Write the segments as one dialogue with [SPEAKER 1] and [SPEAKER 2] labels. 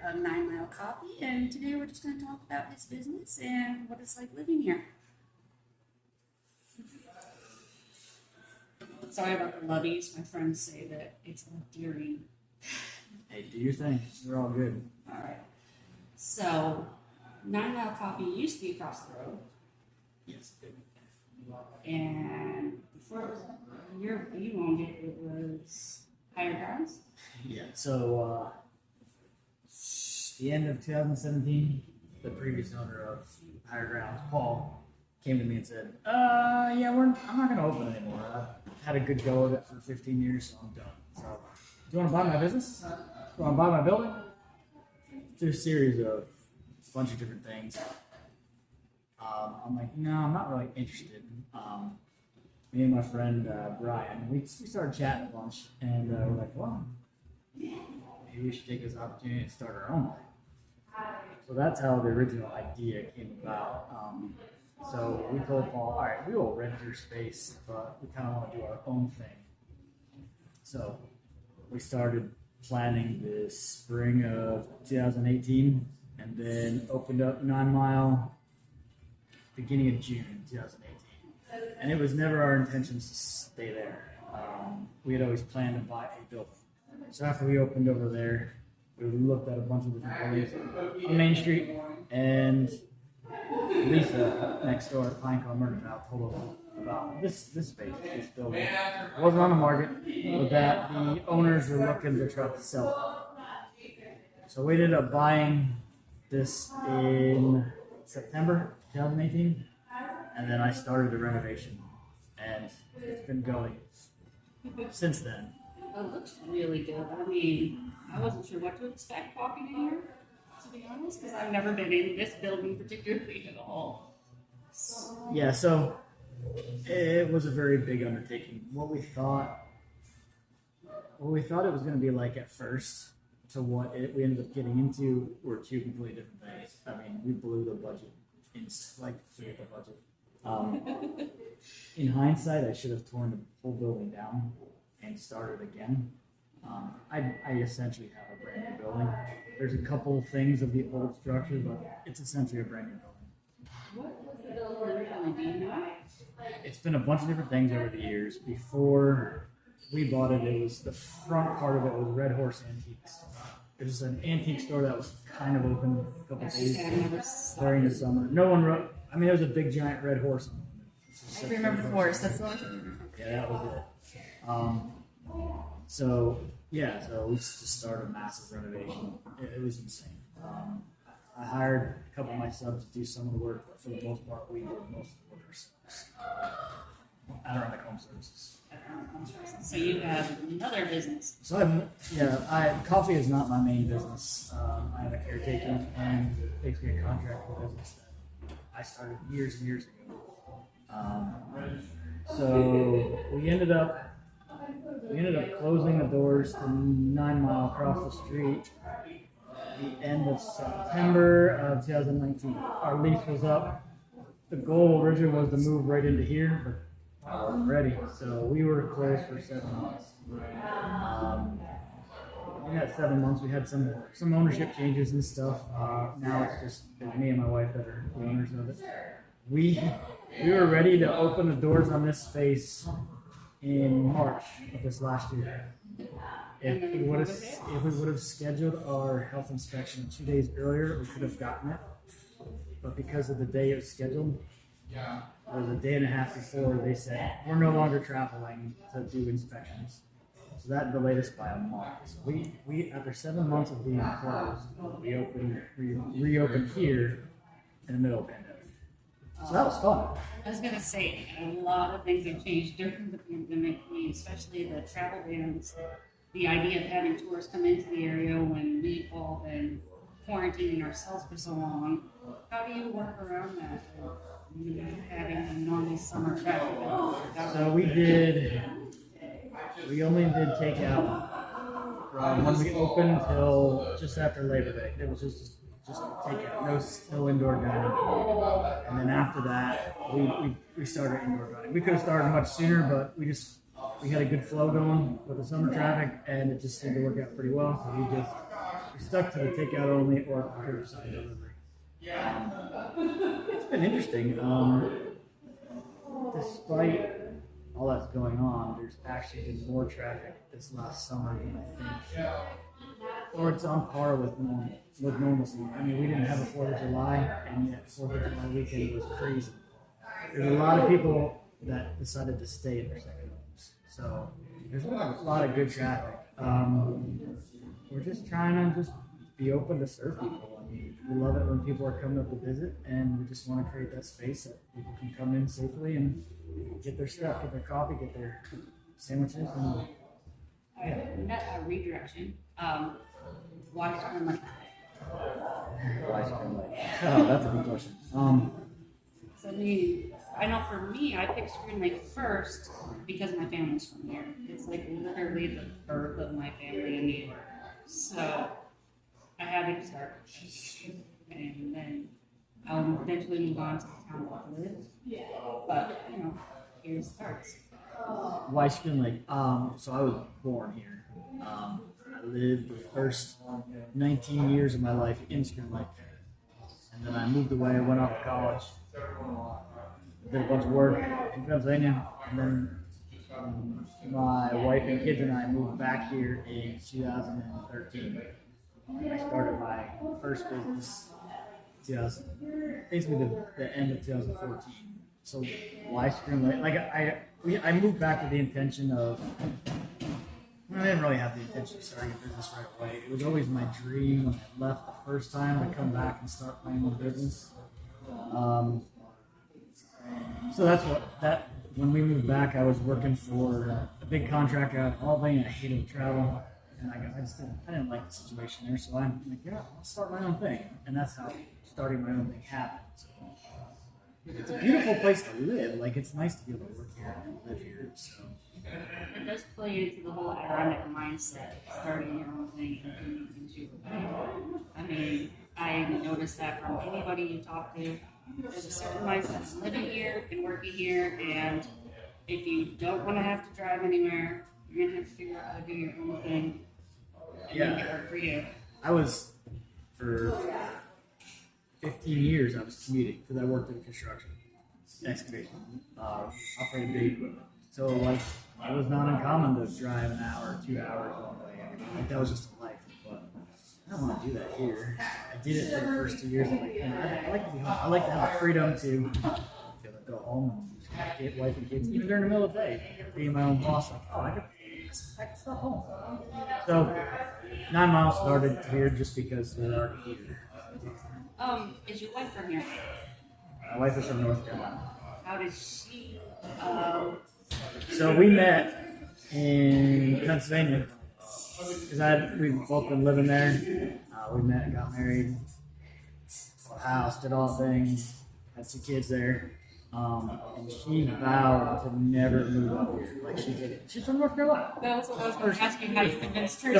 [SPEAKER 1] of 9 Mile Coffee, and today we're just going to talk about his business and what it's like living here. Sorry about the lovies. My friends say that it's endearing.
[SPEAKER 2] Hey, do your thing. We're all good.
[SPEAKER 1] All right. So, 9 Mile Coffee used to be across the road,
[SPEAKER 2] Yes.
[SPEAKER 1] and before it was you owned it, it was Higher Grounds.
[SPEAKER 2] Yeah. So, the end of 2017, the previous owner of Higher Grounds, Paul, came to me and said, yeah, I'm not going to open anymore. I've had a good go of it for 15 years, so I'm done. So, do you want to buy my business? Do you want to buy my building? Through a series of a bunch of different things. I'm like, no, I'm not really interested. Me and my friend Brian, we started chatting a bunch, and we're like, well, maybe we should take this opportunity to start our own thing. So that's how the original idea came about. So we told Paul, all right, we will rent your space, but we kind of want to do our own thing. So we started planning the spring of 2018, and then opened up 9 Mile beginning of June 2018. And it was never our intentions to stay there. We had always planned to buy a building. So after we opened over there, we looked at a bunch of different buildings on Main Street, and Lisa next door at Pinecone Mercantile told us about this space, this building. It wasn't on the market, but that the owners were looking to try to sell it. So we ended up buying this in September 2018, and then I started the renovation, and it's been going since then.
[SPEAKER 1] It looks really good. I mean, I wasn't sure what to expect walking in here, to be honest, because I've never been in this building particularly at all.
[SPEAKER 2] Yeah, so it was a very big undertaking. What we thought it was going to be like at first to what we ended up getting into were two completely different things. I mean, we blew the budget forget the budget. In hindsight, I should have torn the whole building down and started again. I essentially have a brand new building. There's a couple things of the old structure, but it's essentially a brand new building.
[SPEAKER 1] What was the building originally? Do you know?
[SPEAKER 2] It's been a bunch of different things over the years. Before we bought it, it was the front part of it was Red Horse Antiques. It was an antique store that was kind of open a couple days during the summer. No one wrote. I mean, there was a big giant red horse on it.
[SPEAKER 1] I remember the horse. That's the only thing.
[SPEAKER 2] Yeah, that was it. So we just started a massive renovation. It was insane. I hired a couple of my subs to do some of the work, but for the most part, we did most of the work ourselves. Adirondack Home Services.
[SPEAKER 1] So you have another business.
[SPEAKER 2] So coffee is not my main business. I have a caretaking and basically a contract business that I started years and years ago. So we ended up closing the doors to 9 Mile across the street the end of September of 2019. Our lease was up. The goal originally was to move right into here, but I wasn't ready, so we were closed for 7 months. In that 7 months, we had some ownership changes and stuff. Now it's just me and my wife that are the owners of it. We were ready to open the doors on this space in March of this last year. If we would have scheduled our health inspection 2 days earlier, we could have gotten it. But because of the day it was scheduled, it was a day and a half before they said we're no longer traveling to do inspections. So that delayed us by a month. So we after 7 months of being closed, we reopened here in the middle of the pandemic. So that was fun.
[SPEAKER 1] I was gonna say a lot of things have changed during the pandemic, especially the travel bans. The idea of having tourists come into the area when we've all been quarantining ourselves for so long. How do you work around that? Having a normal summer travel.
[SPEAKER 2] So we only did takeout from when we opened till just after Labor Day. It was just takeout, no indoor dining. And then after that, we started indoor dining. We could have started much sooner, but we had a good flow going with the summer traffic, and it just seemed to work out pretty well. So we stuck to the takeout only or curbside delivery. It's been interesting. Despite all that's going on, there's actually been more traffic this last summer than I think. Or it's on par with normalcy. I mean, we didn't have a 4th of July, and yet 4th of July weekend was crazy. There's a lot of people that decided to stay in their second homes. So there's been a lot of good traffic. We're just trying to just be open to serve people. I mean, we love it when people are coming up to visit, and we just want to create that space that people can come in safely and get their stuff, get their coffee, get their sandwiches, and
[SPEAKER 1] Net redirection. Why Scrim Lake?
[SPEAKER 2] why Scrim Lake? Oh, that's a good question.
[SPEAKER 1] So I mean, I know for me, I picked Scrim Lake first because my family's from here. It's like literally the birth of my family in New York. So I had to start, and then I'll eventually move on to the town I live. But you know, here it starts.
[SPEAKER 2] Why Scrim Lake? So I was born here. I lived the first 19 years of my life in Scrim Lake. And then I moved away, went off to college, did a bunch of work in Pennsylvania, and then my wife and kids and I moved back here in 2013. I started my first business basically the end of 2014. So why Scrim Lake? Like I moved back with the intention of. I didn't really have the intention of starting a business right away. It was always my dream when I left the first time to come back and start my own business. So that's when we moved back, I was working for a big contractor out of Albany, and I hated to travel. And I didn't like the situation there, so I'm like, yeah, I'll start my own thing. And that's how starting my own thing happened. So it's a beautiful place to live. Like, it's nice to be able to work here and live here. So.
[SPEAKER 1] It does play into the whole ironic mindset, starting your own thing and continuing to. I mean, I noticed that from anybody you talk to. There's a certain mindset of living here and working here, and if you don't want to have to drive anywhere, you're gonna have to figure out how to do your own thing and make it work for you.
[SPEAKER 2] I was for 15 years. I was commuting because I worked in construction, excavation, operating big equipment. So like, it was not uncommon to drive an hour, 2 hours one way. Like, that was just a life. But I don't want to do that here. I did it for the first 2 years. I'm like, man, I like to be home. I like to have the freedom to go home and wife and kids, even during the middle of the day, being my own boss. Like, oh, I can stop home. So 9 Miles started here just because they're already here.
[SPEAKER 1] Is your wife from here?
[SPEAKER 2] My wife is from North Carolina.
[SPEAKER 1] How did she?
[SPEAKER 2] So we met in Pennsylvania because we've both been living there. We met, got married, bought a house, did all the things, had some kids there. And she vowed to never move up here like she did it. She's from North Carolina.
[SPEAKER 1] That's what I was going to ask you. How you convinced her?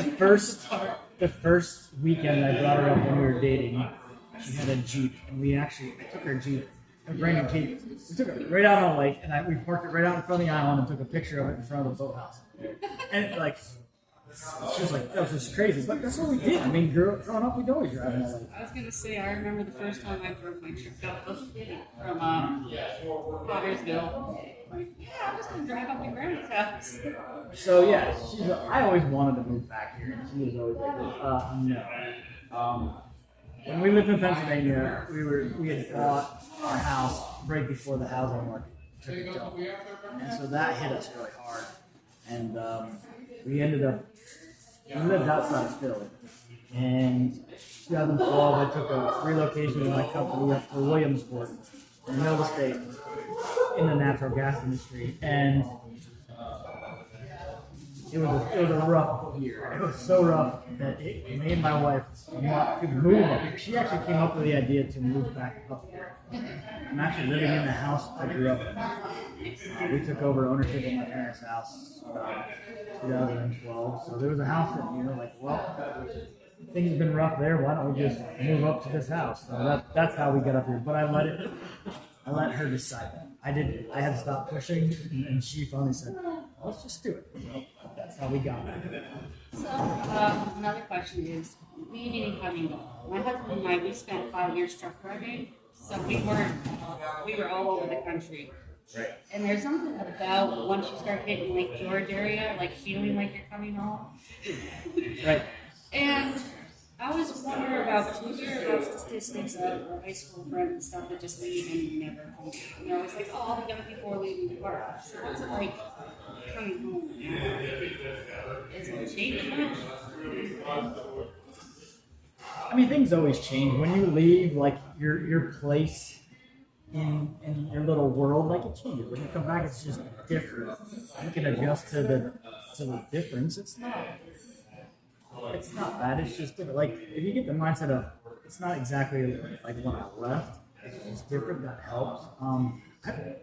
[SPEAKER 2] The first weekend I brought her up when we were dating, she had a Jeep, and I took her Jeep. A brand new Jeep. We took it right out on the lake, and we parked it right out in front of the island and took a picture of it in front of the boathouse. And like, she was like, that was just crazy. But that's what we did. I mean, growing up, we'd always drive on the lake.
[SPEAKER 1] I was going to say, I remember the first time I drove my truck up from Pottersville. Like, yeah, I'm just going to drive up to Grandma's house.
[SPEAKER 2] So yeah, I always wanted to move back here, and she was always like, no. When we lived in Pennsylvania, we had bought our house right before the housing market took a dump, and so that hit us really hard. And we lived outside of Philly. And 2012, I took a relocation of my company up to Williamsport, in the middle of the state, in the natural gas industry, and it was a rough year. It was so rough that it made my wife want to move up here. She actually came up with the idea to move back up here. I'm actually living in the house I grew up in. We took over ownership of my parents' house 2012. So there was a house that like, well, things have been rough there. Why don't we just move up to this house? So that's how we got up here. But I let her decide that. I had to stop pushing, and she finally said, let's just do it. So that's how we got back.
[SPEAKER 1] So, another question is, leaving and coming. My husband and I, we spent 5 years truck driving, so we were all over the country.
[SPEAKER 2] Right.
[SPEAKER 1] And there's something about once you start hitting Lake George area, like feeling like you're coming home.
[SPEAKER 2] Right.
[SPEAKER 1] And I was wondering about, you hear about statistics of high school friends and stuff that just leave and never come back. You know, it's like, oh, all the young people are leaving the park. So what's it like coming home now? Is it changed much?
[SPEAKER 2] I mean, things always change. When you leave, like, your place in your little world, like, it changes. When you come back, it's just different. You can adjust to the difference. It's not bad. It's just different. Like, if you get the mindset of it's not exactly like when I left, it's just different. That helps.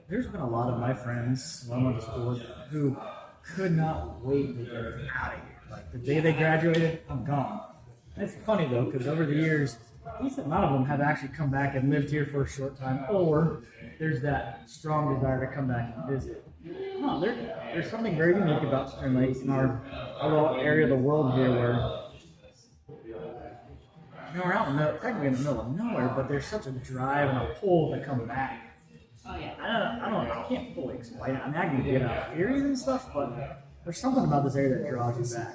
[SPEAKER 2] There's been a lot of my friends who I went to school with who could not wait to get out of here. Like, the day they graduated, I'm gone. And it's funny though, because over the years, a decent amount of them have actually come back and lived here for a short time, or there's that strong desire to come back and visit. No, there's something very unique about Stern Lake in our little area of the world here where, we're out technically in the middle of nowhere, but there's such a drive and a pull to come back.
[SPEAKER 1] Oh, yeah.
[SPEAKER 2] I can't fully explain it. I mean, I can get out theories and stuff, but there's something about this area that draws you back.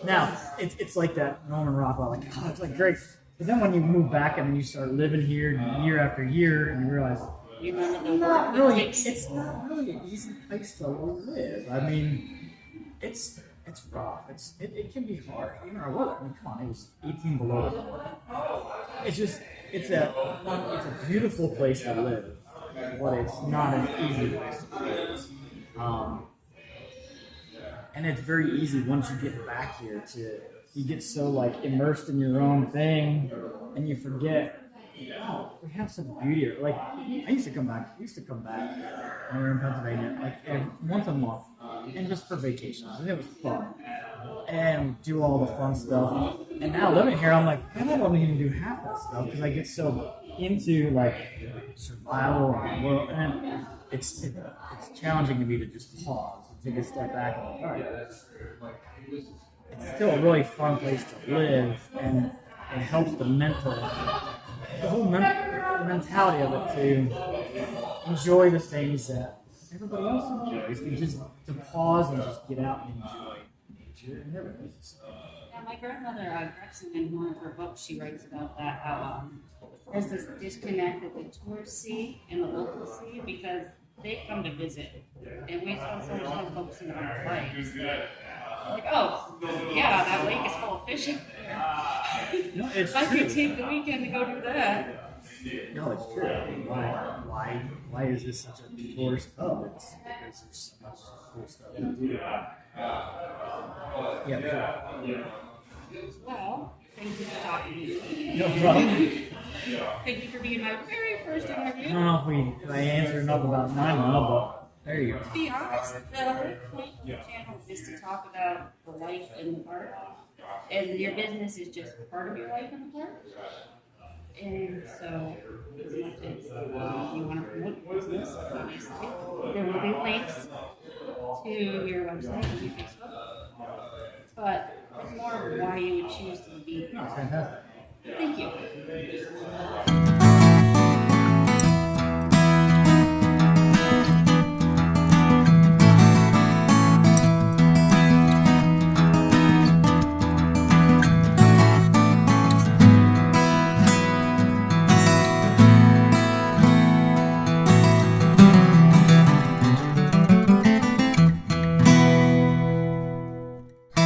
[SPEAKER 2] Now, it's like that Norman Rockwell, like, oh, it's like great. But then when you move back and then you start living here year after year, and you realize, it's not really an easy place to live. I mean, it's rough. It can be hard. Even our weather. I mean, come on, it was 18 below. It's a beautiful place to live, but it's not an easy place to live. And it's very easy once you get back here you get so like immersed in your own thing, and you forget. Oh, we have such beauty here. Like, I used to come back when we were in Pennsylvania, like once a month, and just for vacations. And it was fun. And do all the fun stuff. And now living here, I'm like, man, I don't even do half that stuff because I get so into like survival and world. And it's challenging to me to just pause and take a step back and like, all right, it's still a really fun place to live, and it helps the whole mentality of it to enjoy the things that everybody else enjoys. To pause and just get out and enjoy nature and everything.
[SPEAKER 1] Yeah, my grandmother, Gretchen, in one of her books, she writes about that, how there's this disconnect that the tourists see and the locals see because they come to visit. And we spend so much time focusing on our lives. Like, oh, yeah, that lake is full of fish in there.
[SPEAKER 2] No, it's
[SPEAKER 1] I
[SPEAKER 2] true.
[SPEAKER 1] could take the weekend to go do that.
[SPEAKER 2] No, it's true. Why is this such a tourist hub? It's because there's so much cool stuff to do. Yeah.
[SPEAKER 1] Well, thank you for talking to me.
[SPEAKER 2] No problem.
[SPEAKER 1] Thank you for being my very first
[SPEAKER 2] I
[SPEAKER 1] interview.
[SPEAKER 2] don't know if I answered enough about 9 Mile, but there you go.
[SPEAKER 1] To be honest, the whole point of the channel is to talk about the life in the park. And your business is just part of your life in the park. And so, as much as you want to promote your business, obviously, there will be links to your website and your Facebook. But it's more of why you would choose to be.
[SPEAKER 2] No, it's fantastic.
[SPEAKER 1] Thank you.